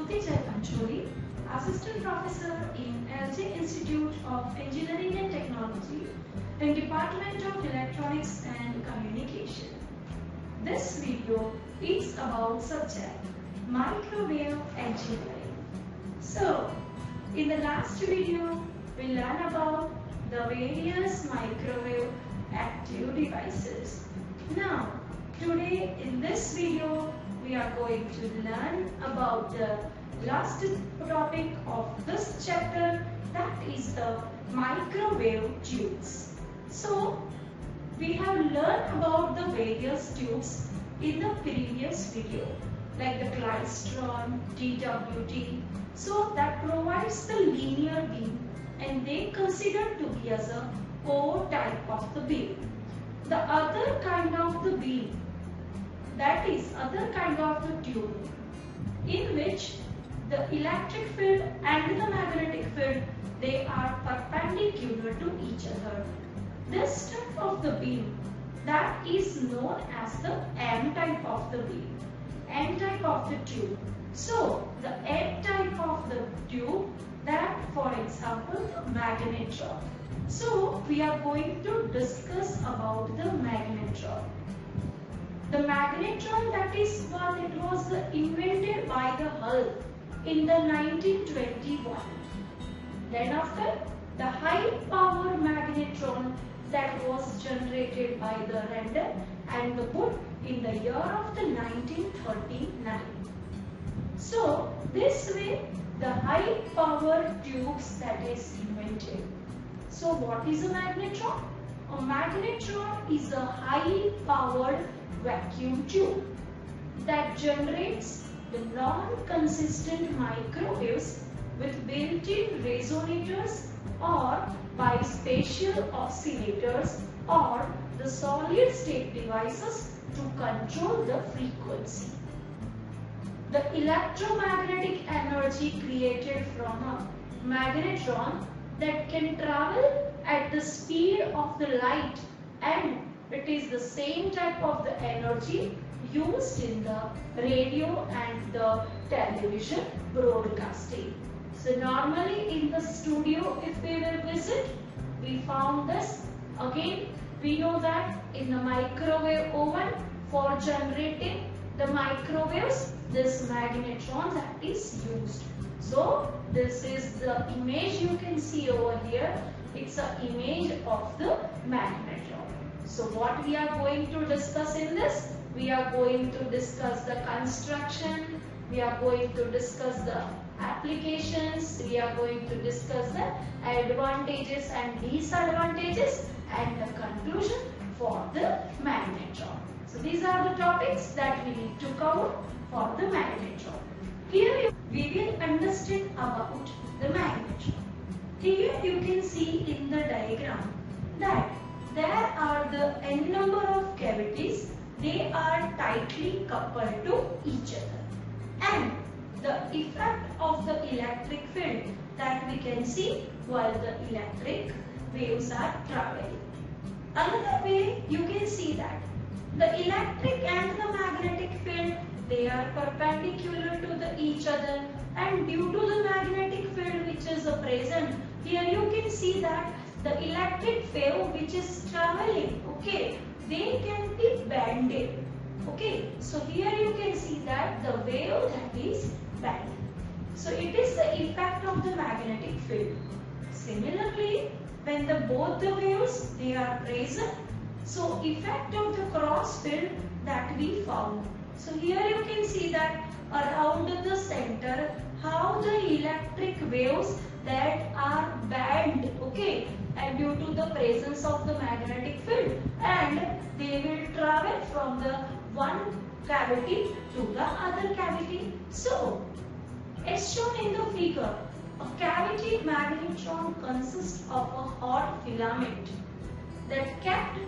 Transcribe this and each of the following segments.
Jyoti Jaipancholi, Assistant Professor in LJ Institute of Engineering and Technology in Department of Electronics and Communication. This video is about subject Microwave Engineering. So, in the last video, we learned about the various microwave active devices. Now, today in this video, we are going to learn about the last topic of this chapter, that is the microwave tubes. So, we have learned about the various tubes in the previous video, like the klystron, DWT. So, that provides the linear beam and they considered to be as a O type of the beam. The other kind of the beam, that is other kind of the tube, in which the electric field and the magnetic field, they are perpendicular to each other. This type of the beam, that is known as the M type of the beam, N type of the tube. So the N type of the tube, that for example the magnetron. So we are going to discuss about the magnetron. The magnetron, that is one, it was invented by the Hull in the 1921. Then after, the high power magnetron that was generated by the Randall and the Wood in the year of the 1939. So this way the high power tubes that is invented. So what is a magnetron? A magnetron is a high powered vacuum tube that generates the non-consistent microwaves with built-in resonators or bispatial oscillators or the solid-state devices to control the frequency. The electromagnetic energy created from a magnetron that can travel at the speed of the light, and it is the same type of the energy used in the radio and the television broadcasting. So normally in the studio, if we will visit, we found this. Again, we know that in the microwave oven for generating the microwaves, this magnetron that is used. So this is the image you can see over here. It's an image of the magnetron. So what we are going to discuss in this? We are going to discuss the construction, we are going to discuss the applications, we are going to discuss the advantages and disadvantages and the conclusion for the magnetron. So these are the topics that we need to cover for the magnetron. Here we will understand about the magnetron. Here you can see in the diagram that there are the n number of cavities. They are tightly coupled to each other, and the effect of the electric field that we can see while the electric waves are traveling. Another way you can see that the electric and the magnetic field, they are perpendicular to each other, and due to the magnetic field which is present, here you can see that the electric wave which is traveling, okay, they can be bended. Okay, so here you can see that the wave that is bent. So it is the effect of the magnetic field. Similarly, when both the waves they are present, so effect of the cross field that we found. So here you can see that around the center how the electric waves that are bent, okay, and due to the presence of the magnetic field, and they will travel from the one cavity to the other cavity. So as shown in the figure, a cavity magnetron consists of a hot filament that kept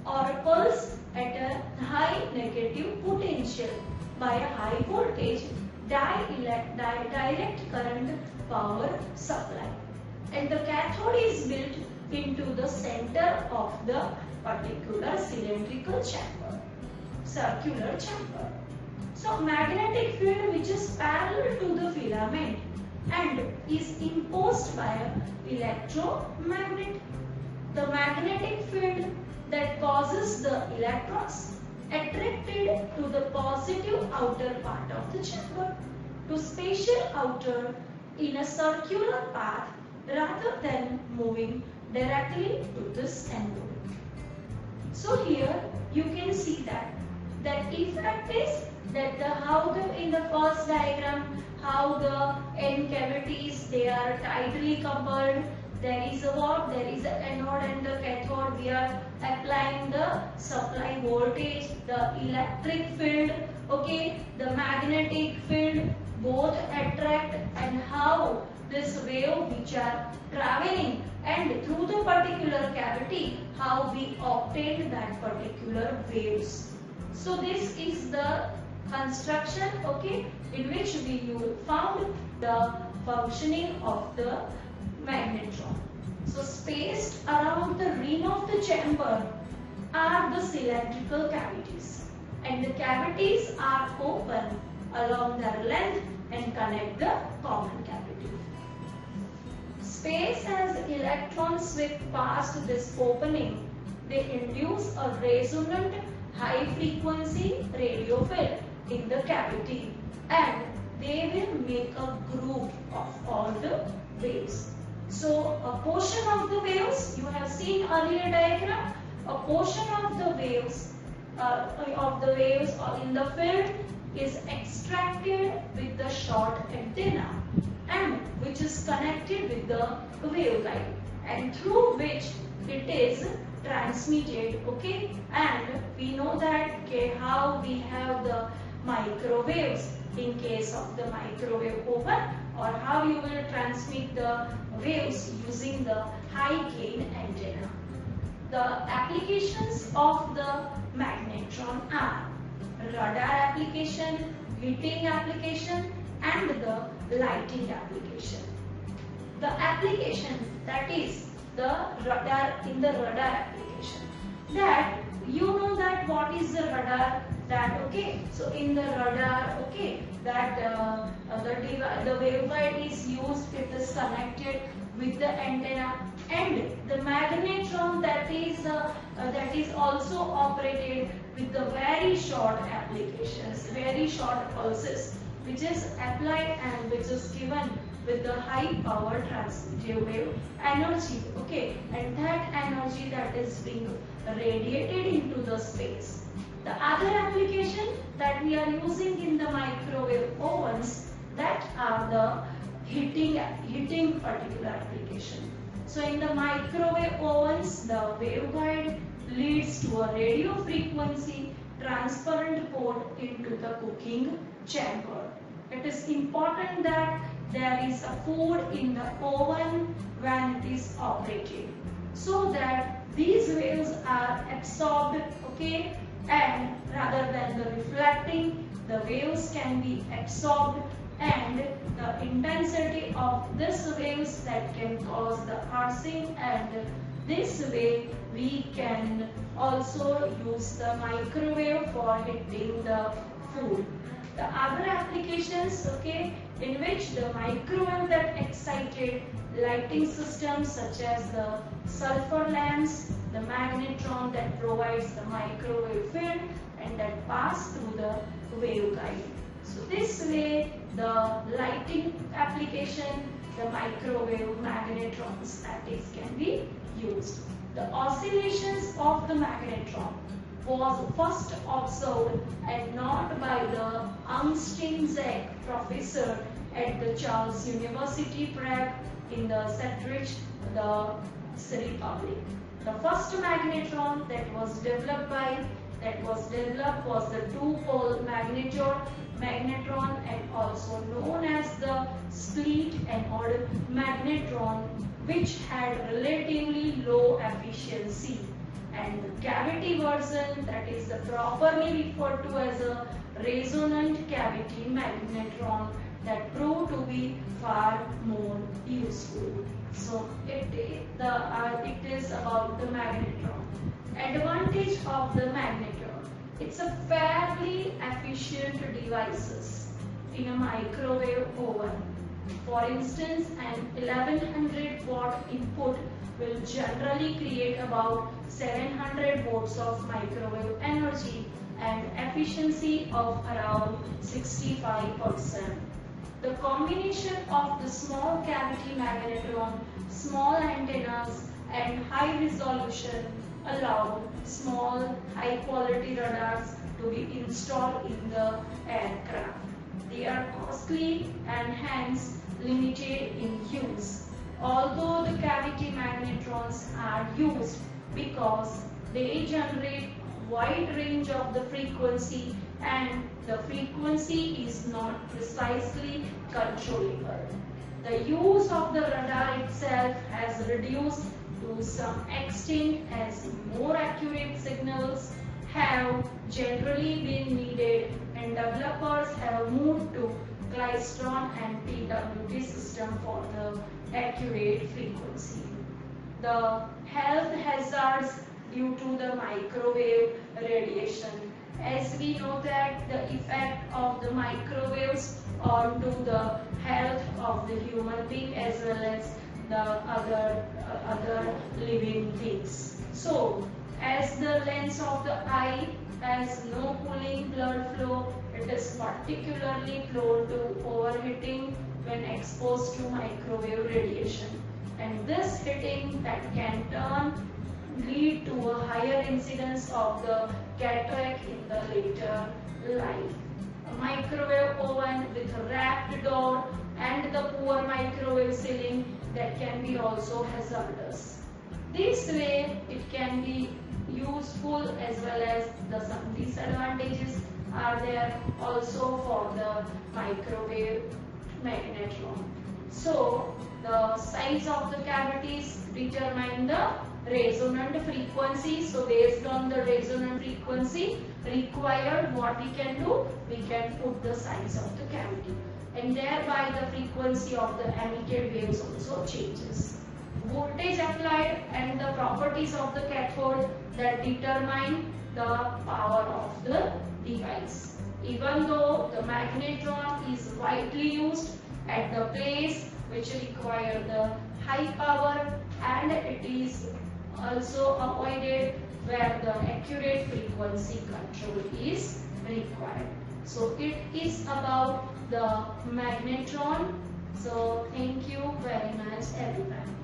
or pulse at a high negative potential by a high voltage direct current power supply, and the cathode is built into the center of the particular cylindrical chamber, circular chamber. So magnetic field which is parallel to the filament filament and is imposed by an electromagnet. The magnetic field that causes the electrons attracted to the positive outer part of the chamber to spatial outer in a circular path rather than moving directly to the center. So here you can see that effect is that in the first diagram how the end cavities they are tightly coupled. There is an anode and the cathode. We are applying the supply voltage, the electric field, okay, the magnetic field, both attract, and how this wave which are traveling and through the particular cavity, how we obtain that particular waves. So this is the construction, okay, in which we found the functioning of the magnetron. So spaced around the ring of the chamber are the cylindrical cavities, and the cavities are open along their length and connect the common cavity. Space as electrons sweep past this opening, they induce a resonant high frequency radio field in the cavity, and they will make a group of all the waves. So a portion of the waves, you have seen earlier diagram, a portion of the waves in the field is extracted with the short antenna, and which is connected with the waveguide, and through which it is transmitted, okay. And we know that, okay, how we have the microwaves in case of the microwave oven, or how you will transmit the waves using the high gain antenna. The applications of the magnetron are radar application, heating application, and the lighting application. The application, that is the radar, in the radar application, that you know that what is the radar, that okay, so in the radar, okay, that the waveguide is used, it is connected with the antenna, and the magnetron that is also operated with the very short applications, very short pulses, which is applied and which is given with the high power transmitted wave energy, okay, and that energy that is being radiated into the space. The other application that we are using in the microwave ovens, that are the heating particular application. So in the microwave ovens, the waveguide leads to a radio frequency transparent port into the cooking chamber. It is important that there is a food in the oven when it is operated, so that these waves are absorbed, okay, and rather than the reflecting, the waves can be absorbed, and the intensity of this waves that can cause the arcing, and this way we can also use the microwave for heating the food. The other applications, okay, in which the microwave that excited lighting systems such as the sulfur lamps, the magnetron that provides the microwave field and that pass through the waveguide. So this way the lighting application, the microwave magnetrons, that is can be used. The oscillations of the magnetron was first observed and not by the Augustin Zech, professor at the Charles University, Prague, in the Czech Republic. The first magnetron that was developed was the two-pole magnetron, and also known as the split anode magnetron, which had relatively low efficiency. And the cavity version, that is the properly referred to as a resonant cavity magnetron, that proved to be far more useful. So it is about the magnetron. Advantage of the magnetron: it's a fairly efficient devices in a microwave oven. For instance, an 1100 watt input will generally create about 700 watts of microwave energy and efficiency of around 65%. The combination of the small cavity magnetron, small antennas and high resolution allowed small high quality radars to be installed in the aircraft. They are costly and hence limited in use. Although the cavity magnetrons are used because they generate a wide range of the frequency and the frequency is not precisely controllable. The use of the radar itself has reduced to some extent as more accurate signals have generally been needed and developers have moved to Klystron and PWT system for the accurate frequency. The health hazards due to the microwave radiation. As we know that the effect of the microwaves onto the health of the human being as well as the other living things. So, as the lens of the eye has no cooling blood flow, it is particularly prone to overheating when exposed to microwave radiation. And this heating that can lead to a higher incidence of the cataract in the later life. A microwave oven with a wrapped door and the poor microwave ceiling that can be also hazardous. This way it can be useful as well as some disadvantages are there also for the microwave magnetron. So the size of the cavities determine the resonant frequency. So based on the resonant frequency required, what we can do, we can put the size of the cavity and thereby the frequency of the emitted waves also changes. Voltage applied and the properties of the cathode that determine the power of the device. Even though the magnetron is widely used at the place which require the high power, and it is also avoided where the accurate frequency control is required. So it is about the magnetron. So thank you very much everyone.